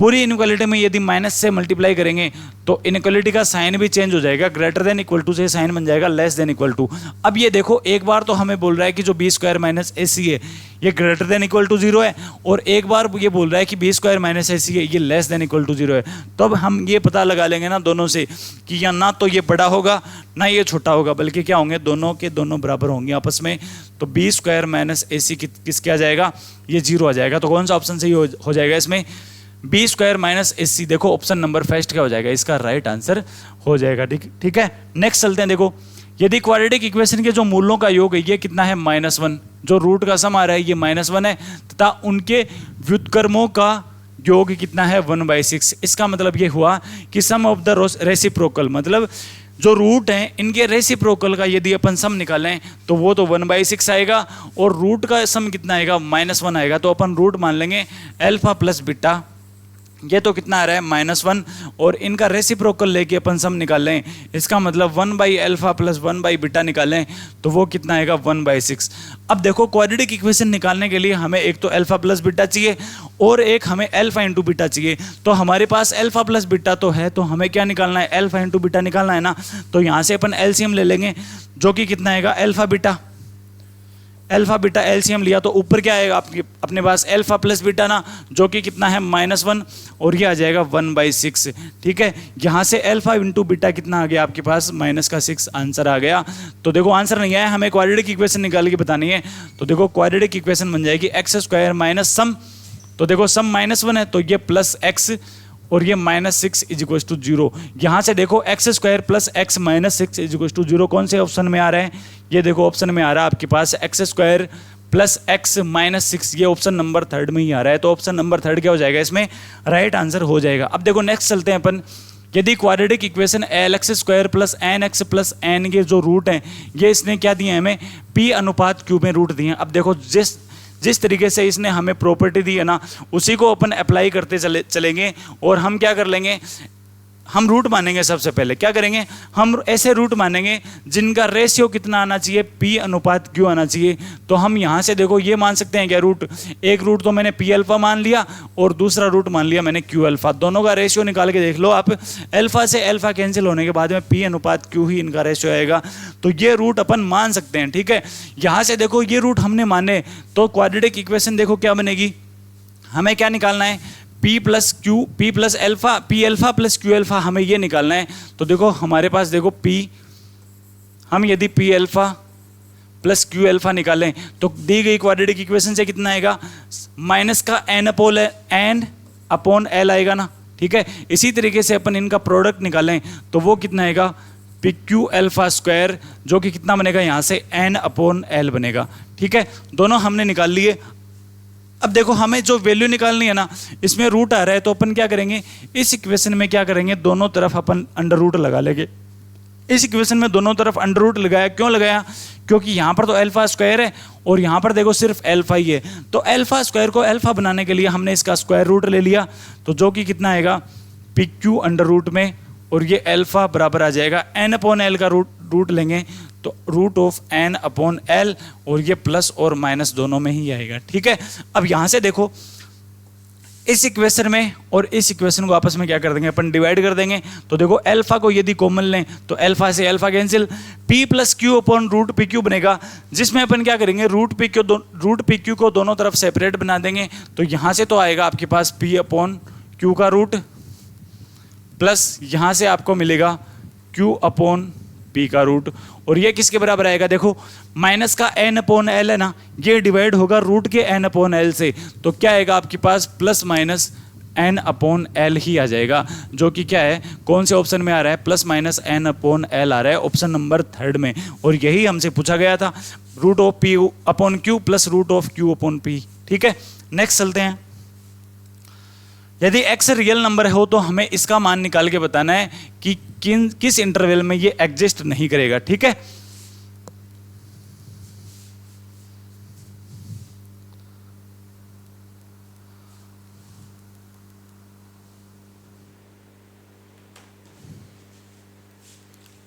पूरी इनइक्वालिटी में यदि माइनस से मल्टीप्लाई करेंगे तो इनइक्वालिटी का साइन भी चेंज हो जाएगा, ग्रेटर देन इक्वल टू से साइन बन जाएगा लेस देन इक्वल टू। अब ये देखो एक बार तो हमें बोल रहा है कि जो बी स्क्वायर माइनस AC है ये ग्रेटर देन इक्वल टू 0 है, और एक बार ये बोल रहा है कि बी स्क्वायर माइनस AC है ये लेस देन इक्वल टू 0 है। तो अब हम ये पता लगा लेंगे ना दोनों से कि या ना तो ये बड़ा होगा ना ये छोटा होगा, बल्कि क्या होंगे, दोनों के दोनों बराबर होंगे आपस में। तो बी स्क्वायर माइनस AC किसके आ जाएगा, ये 0 आ जाएगा। तो कौन सा ऑप्शन सही हो जाएगा इसमें, बी स्क्वायर माइनस AC। देखो ऑप्शन नंबर फर्स्ट क्या हो जाएगा, इसका राइट आंसर हो जाएगा, ठीक है। नेक्स्ट चलते हैं, देखो यदि क्वाड्रेटिक इक्वेशन के जो मूलों का योग है ये कितना है, -1, जो रूट का सम आ रहा है ये -1 है, तथा उनके व्युत्क्रमों का योग कितना है 1/6। इसका मतलब ये हुआ कि सम ऑफ द रेसिप्रोकल, मतलब जो रूट हैं इनके रेसिप्रोकल का यदि अपन सम निकालें तो वो तो 1/6 आएगा, और रूट का सम कितना आएगा, -1 आएगा। तो अपन रूट मान लेंगे अल्फा प्लस बीटा, ये तो कितना आ रहा है -1, और इनका रेसिप्रोकल लेके अपन सम निकाल लें, इसका मतलब 1/अल्फा प्लस 1/बीटा निकालें तो वो कितना आएगा 1/6। अब देखो क्वाड्रेटिक इक्वेशन निकालने के लिए हमें एक तो अल्फा प्लस बीटा चाहिए और एक हमें अल्फा इंटू बीटा चाहिए। तो हमारे पास अल्फा प्लस बीटा तो है, तो हमें क्या निकालना है, अल्फा इंटू बीटा निकालना है ना। तो यहाँ से अपन एलसीएम ले लेंगे, जो कि कितना आएगा, अल्फा बीटा एलसीएम लिया तो ऊपर क्या आएगा अपने पास अल्फा प्लस बीटा ना, जो कि कितना है -1, और ये आ जाएगा 1/6, ठीक है। यहाँ से अल्फा इंटू बीटा कितना आ गया आपके पास, -6 आंसर आ गया। तो देखो आंसर नहीं आया, हमें क्वाड्रेटिक इक्वेशन निकाल के बतानी है। तो देखो क्वाड्रेटिक इक्वेशन बन जाएगी x स्क्वायर माइनस सम, तो देखो सम -1 है तो ये +x, और ये -6 इज इक्वल टू 0। यहाँ से देखो x square plus x minus 6 is equal to 0 कौन से ऑप्शन में आ रहा है, ये देखो ऑप्शन में आ रहा है आपके पास x square plus x minus 6, ये ऑप्शन नंबर 3 में ही आ रहा है। तो ऑप्शन नंबर 3 क्या हो जाएगा, इसमें राइट आंसर हो जाएगा। अब देखो नेक्स्ट चलते हैं अपन, यदि quadratic equation lx square plus nx plus n के जो रूट हैं ये इसने क्या दिए हैं हमें, p/q में रूट दिए हैं। अब देखो जिस तरीके से इसने हमें प्रॉपर्टी दी है ना, उसी को अपन अप्लाई करते चलेंगे। और हम क्या कर लेंगे, हम रूट मानेंगे। सबसे पहले क्या करेंगे, हम ऐसे रूट मानेंगे जिनका रेशियो कितना आना चाहिए, P अनुपात Q आना चाहिए। तो हम यहाँ से देखो ये मान सकते हैं क्या, रूट, एक रूट तो मैंने P अल्फा मान लिया और दूसरा रूट मान लिया मैंने Q अल्फा। दोनों का रेशियो निकाल के देख लो आप, अल्फा से अल्फा कैंसिल होने के बाद में P अनुपात Q ही इनका रेशियो आएगा। तो ये रूट अपन मान सकते हैं, ठीक है। यहाँ से देखो ये रूट हमने माने तो क्वाड्रेटिक इक्वेशन देखो क्या बनेगी, हमें क्या निकालना है, P plus Q, P plus alpha, P alpha plus Q alpha, हमें ये निकालना है। तो देखो हमारे पास देखो P, हम यदि P alpha plus Q alpha निकालें तो दी गई क्वाड्रेटिक इक्वेशन से कितना आएगा, माइनस का n अपॉन L आएगा ना, ठीक है। इसी तरीके से अपन इनका प्रोडक्ट निकालें तो वो कितना आएगा, पी क्यू अल्फा स्क्वायर, जो कि कितना बनेगा यहाँ से n अपॉन L बनेगा, ठीक है। दोनों हमने निकाल लिए। अब देखो हमें जो वैल्यू निकालनी है ना, इसमें रूट आ रहा है तो अपन क्या करेंगे, इस इक्वेशन में क्या करेंगे, दोनों तरफ अपन अंडर रूट लगा लेंगे। इस इक्वेशन में दोनों तरफ अंडर रूट लगाया, क्यों लगाया, क्योंकि यहाँ पर तो अल्फा स्क्वायर है और यहाँ पर देखो सिर्फ अल्फा ही है। तो अल्फा स्क्वायर को अल्फा बनाने के लिए हमने इसका स्क्वायर रूट ले लिया, तो जो कि कितना आएगा, पी क्यू अंडर रूट में, और ये अल्फा बराबर आ जाएगा n अपॉन एल का रूट लेंगे तो root of n upon L, और ये प्लस और माइनस दोनों में ही आएगा, ठीक है। अब यहाँ से देखो इस इक्वेशन में और इस इक्वेशन को आपस में क्या कर देंगे, अपन डिवाइड कर देंगे। तो देखो अल्फा को यदि कॉमन लें तो अल्फा से alpha cancel, p plus Q upon root P Q बनेगा, जिसमें अपन क्या करेंगे, रूट पी क्यू को दोनों तरफ सेपरेट बना देंगे। तो यहाँ से तो आएगा आपके पास p अपॉन क्यू का रूट, प्लस यहाँ से आपको मिलेगा q अपॉन p का रूट, और ये किसके बराबर आएगा, देखो माइनस का n अपॉन एल है ना, ये डिवाइड होगा रूट के n अपॉन एल से, तो क्या आएगा आपके पास plus minus n upon l ही आ जाएगा, जो कि क्या है, कौन से ऑप्शन में आ रहा है, plus minus n upon l आ रहा है ऑप्शन नंबर 3 में। और यही हमसे पूछा गया था, root of p upon Q plus root of q upon p, ठीक है। नेक्स्ट चलते हैं। यदि x रियल नंबर हो तो हमें इसका मान निकाल के बताना है कि किस इंटरवल में ये एग्जिस्ट नहीं करेगा, ठीक है।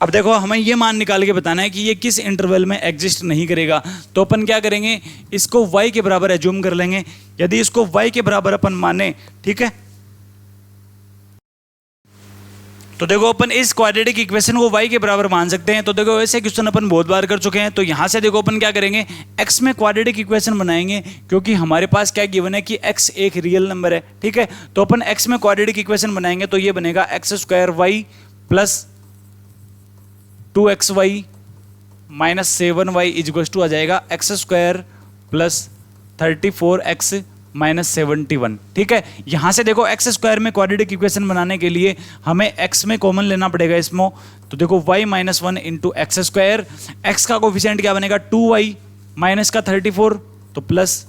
अब देखो हमें ये मान निकाल के बताना है कि ये किस इंटरवल में एग्जिस्ट नहीं करेगा। तो अपन क्या करेंगे, इसको y के बराबर एज्यूम कर लेंगे। यदि इसको y के बराबर अपन माने, ठीक है, तो देखो अपन इस क्वाड्रेटिक इक्वेशन को y के बराबर मान सकते हैं। तो देखो ऐसे क्वेश्चन अपन बहुत बार कर चुके हैं। तो यहाँ से देखो अपन क्या करेंगे, x में क्वाड्रेटिक इक्वेशन बनाएंगे, क्योंकि हमारे पास क्या गिवन है कि x एक रियल नंबर है, ठीक है। तो अपन x में क्वाड्रेटिक इक्वेशन बनाएंगे तो ये बनेगा x square y plus 2xy minus 7y is equal to आ जाएगा x square plus 34x minus 71, ठीक है। यहाँ से देखो एक्स स्क्वायर में क्वाड्रेटिक इक्वेशन बनाने के लिए हमें x में कॉमन लेना पड़ेगा इसमें। तो देखो y minus 1 into x square, x का कोफिशिएंट क्या बनेगा 2y माइनस का 34, तो plus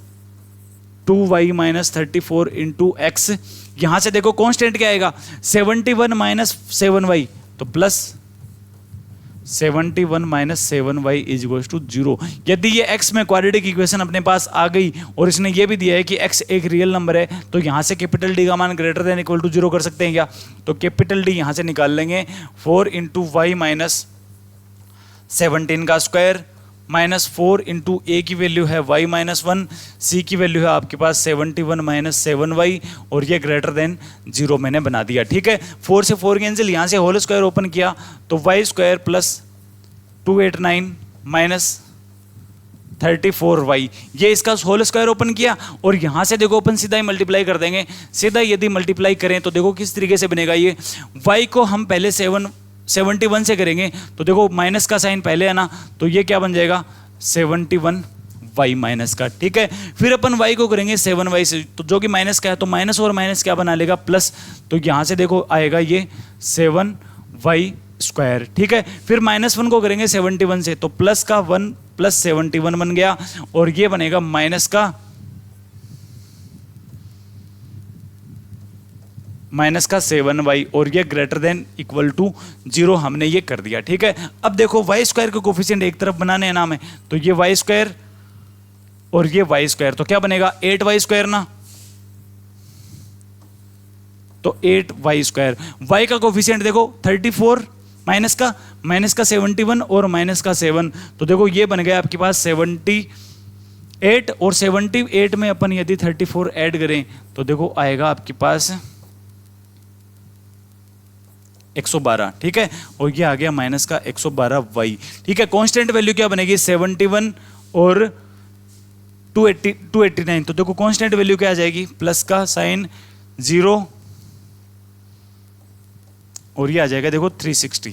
2y minus 34 into x. यहाँ से देखो कॉन्स्टेंट क्या आएगा 71 माइनस 7y, तो plus 71 minus 7y is equal to 0। यदि ये x में क्वाड्रेटिक इक्वेशन अपने पास आ गई और इसने ये भी दिया है कि x एक रियल नंबर है, तो यहाँ से कैपिटल D का मान ग्रेटर देन इक्वल टू 0 कर सकते हैं क्या, तो कैपिटल D यहाँ से निकाल लेंगे 4 इंटू वाई माइनस 17 का स्क्वायर माइनस 4 इंटू ए की वैल्यू है y माइनस 1, सी की वैल्यू है आपके पास 71 माइनस 7y, और ये ग्रेटर देन 0 मैंने बना दिया, ठीक है। 4 से 4 कैंसिल, यहाँ से होल स्क्वायर ओपन किया तो y square plus 289 minus 34y, ये इसका होल स्क्वायर ओपन किया, और यहाँ से देखो अपन सीधा ही मल्टीप्लाई कर देंगे। सीधा यदि मल्टीप्लाई करें तो देखो किस तरीके से बनेगा, ये y को हम पहले 71 से करेंगे, तो देखो माइनस का साइन पहले है ना, तो ये क्या बन जाएगा 71 y माइनस का, ठीक है। फिर अपन y को करेंगे 7y से, तो जो कि माइनस का है तो माइनस और माइनस क्या बना लेगा प्लस, तो यहाँ से देखो आएगा ये 7y स्क्वायर, ठीक है। फिर माइनस 1 को करेंगे 71 से, तो प्लस का 1 प्लस 71 बन गया, और ये बनेगा माइनस का 7y, और ये ग्रेटर देन इक्वल टू 0 हमने ये कर दिया, ठीक है। अब देखो y स्क्वायर के कोफिशिएंट एक तरफ बनाने हैं ना हमें, तो ये y स्क्वायर और ये वाई स्क्वायर, तो क्या बनेगा 8y² ना, तो 8y²। y का कोफिशिएंट देखो 34 माइनस का 71 और माइनस का 7, तो देखो ये बन गया आपके पास 78, और 78 में अपन यदि 34 ऐड करें तो देखो आएगा आपके पास 112, ठीक है, और ये आ गया माइनस का 112y, ठीक है। कांस्टेंट वैल्यू क्या बनेगी 71 और 289, तो देखो कांस्टेंट वैल्यू क्या आ जाएगी, प्लस का साइन 0 और ये आ जाएगा देखो 360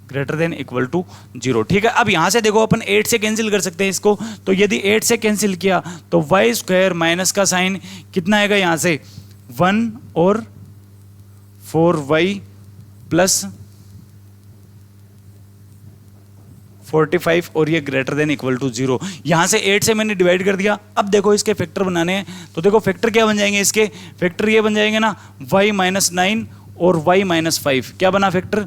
ग्रेटर देन इक्वल टू 0, ठीक है। अब यहां से देखो अपन 8 से कैंसिल कर सकते हैं इसको, तो यदि 8 से कैंसिल किया तो y² माइनस का साइन कितना आएगा यहां से 1 और 4y प्लस 45 और ये ग्रेटर देन इक्वल टू 0। यहां से 8 से मैंने डिवाइड कर दिया। अब देखो इसके फैक्टर बनाने हैं, तो देखो फैक्टर क्या बन जाएंगे इसके, फैक्टर ये बन जाएंगे ना y माइनस 9 और y माइनस 5, क्या बना फैक्टर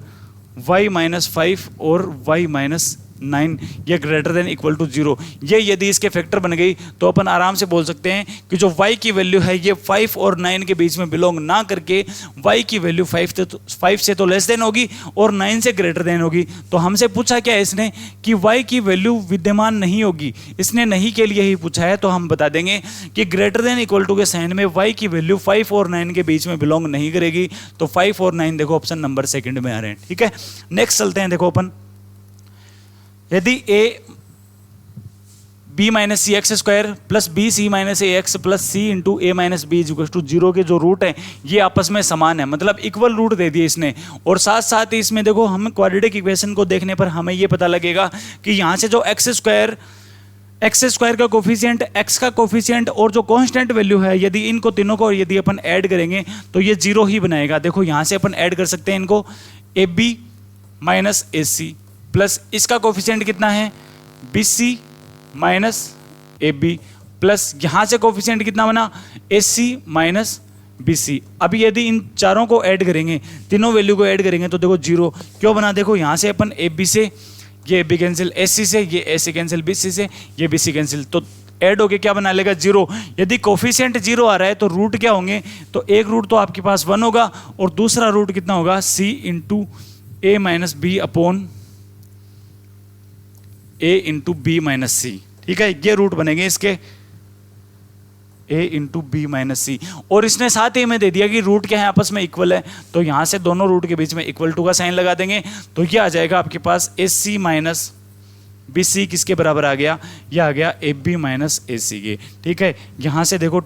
y माइनस 5 और y माइनस 9, ये ग्रेटर देन इक्वल टू 0। ये यदि इसके फैक्टर बन गई तो अपन आराम से बोल सकते हैं कि जो y की वैल्यू है ये 5 और 9 के बीच में बिलोंग ना करके y की वैल्यू 5 से तो लेस देन होगी और 9 से ग्रेटर देन होगी। तो हमसे पूछा क्या है इसने कि y की वैल्यू विद्यमान नहीं होगी, इसने नहीं के लिए ही पूछा है, तो हम बता देंगे कि ग्रेटर देन इक्वल टू के साइन में y की वैल्यू 5 और 9 के बीच में बिलोंग नहीं करेगी। तो 5 और 9 देखो ऑप्शन नंबर सेकंड में आ रहे हैं, ठीक है। नेक्स्ट चलते हैं, देखो अपन यदि a b minus C X square plus B C minus A X plus C into A minus B equal to 0 के जो रूट है ये आपस में समान है, मतलब इक्वल रूट दे दिए इसने, और साथ साथ ही इसमें देखो हम क्वाड्रेटिक इक्वेशन को देखने पर हमें ये पता लगेगा कि यहाँ से जो एक्स स्क्वायर का कोफिशिएंट, एक्स का कोफिशिएंट और जो कांस्टेंट वैल्यू है, यदि इनको तीनों को यदि अपन ऐड करेंगे तो ये 0 ही बनाएगा। देखो यहाँ से अपन ऐड कर सकते हैं इनको, A B minus A C plus इसका कोफिशिएंट कितना है B C minus A B plus यहाँ से कोफिशिएंट कितना बना ए सी माइनस बी सी। अभी यदि इन चारों को ऐड करेंगे, तीनों वैल्यू को ऐड करेंगे तो देखो 0 क्यों बना, देखो यहाँ से अपन ए बी से ये ए बी कैंसिल, ए सी से ये ए सी कैंसिल, बी सी से ये बी सी कैंसिल, तो ऐड होके क्या बना लेगा 0। यदि कोफिशिएंट 0 आ रहा है तो रूट क्या होंगे, तो एक रूट तो आपके पास 1 होगा और दूसरा रूट कितना होगा सी into A minus B upon A into B minus सी, ठीक है। ये रूट बनेंगे इसके ए इंटू बी माइनस सी, और इसने साथ ही में दे दिया कि रूट क्या है आपस में इक्वल है, तो यहां से दोनों रूट के बीच में इक्वल टू का साइन लगा देंगे, तो ये आ जाएगा आपके पास ए सी माइनस बी सी किसके बराबर आ गया, ये आ गया ए बी माइनस ए सी के, ठीक है। यहां से देखो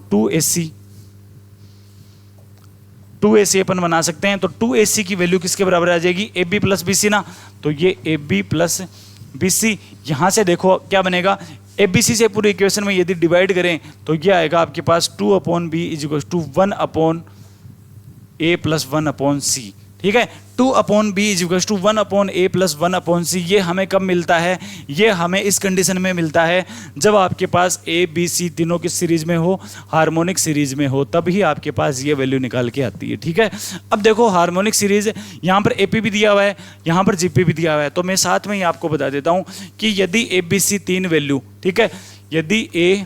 2ac अपन बना सकते हैं, तो 2ac की वैल्यू किसके बराबर आ जाएगी A B plus B C ना, तो ये A B plus B C. यहां से देखो क्या बनेगा, ए बी सी से पूरी इक्वेशन में यदि डिवाइड करें तो ये आएगा आपके पास 2 upon b is equal to 1 upon a plus 1 upon c, ठीक है। 2 upon b is equal to 1 upon a plus 1 upon c, ये हमें कब मिलता है, ये हमें इस कंडीशन में मिलता है जब आपके पास ए बी सी तीनों की सीरीज में हो, हार्मोनिक सीरीज में हो, तब ही आपके पास ये वैल्यू निकाल के आती है, ठीक है। अब देखो हार्मोनिक सीरीज, यहाँ पर ए पी भी दिया हुआ है, यहाँ पर जी पी भी दिया हुआ है, तो मैं साथ में ही आपको बता देता हूँ कि यदि ए बी सी 3 वैल्यू, ठीक है, यदि ए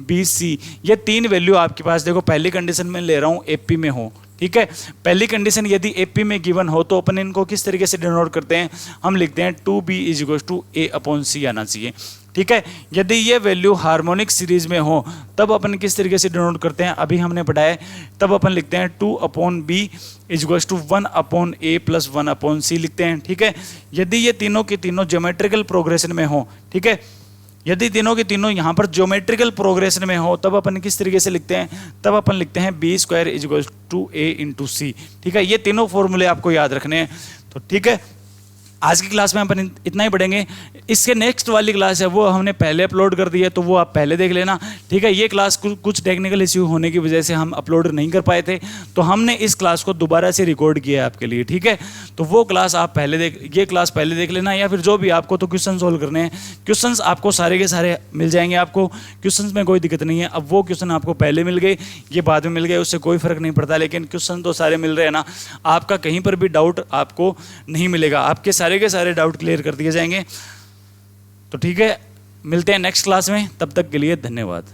बी सी ये 3 वैल्यू आपके पास, देखो पहली कंडीशन में ले रहा हूँ ए पी में हो, ठीक है। पहली कंडीशन यदि एपी में गिवन हो तो अपन इनको किस तरीके से डिनोट करते हैं, हम लिखते हैं 2b is equal to a upon c आना चाहिए, ठीक है। यदि ये वैल्यू हार्मोनिक सीरीज में हो तब अपन किस तरीके से डिनोट करते हैं, अभी हमने पढ़ाया, तब अपन लिखते हैं 2 upon b is equal to 1 upon a plus 1 upon c लिखते हैं, ठीक है। यदि ये तीनों के तीनों ज्योमेट्रिकल प्रोग्रेशन में हो, ठीक है, यदि तीनों के तीनों यहाँ पर ज्योमेट्रिकल प्रोग्रेशन में हो तब अपन किस तरीके से लिखते हैं, तब अपन लिखते हैं B square is equal to A into C, ठीक है। ये तीनों फॉर्मूले आपको याद रखने हैं, तो ठीक है। आज की क्लास में अपन इतना ही पढ़ेंगे, इसके नेक्स्ट वाली क्लास है वो हमने पहले अपलोड कर दी है, तो वो आप पहले देख लेना, ठीक है। ये क्लास कुछ टेक्निकल इश्यू होने की वजह से हम अपलोड नहीं कर पाए थे, तो हमने इस क्लास को दोबारा से रिकॉर्ड किया है आपके लिए, ठीक है। तो वो क्लास आप ये क्लास पहले देख लेना, या फिर जो भी आपको तो क्वेश्चन सोल्व करने हैं, क्वेश्चंस आपको सारे के सारे मिल जाएंगे, आपको क्वेश्चंस में कोई दिक्कत नहीं है। अब वो क्वेश्चन आपको पहले मिल गए, ये बाद में मिल गए, उससे कोई फर्क नहीं पड़ता, लेकिन क्वेश्चन तो सारे मिल रहे हैं ना, आपका कहीं पर भी डाउट आपको नहीं मिलेगा, आपके सारे के सारे डाउट क्लियर कर दिए जाएंगे। तो ठीक है, मिलते हैं नेक्स्ट क्लास में, तब तक के लिए धन्यवाद।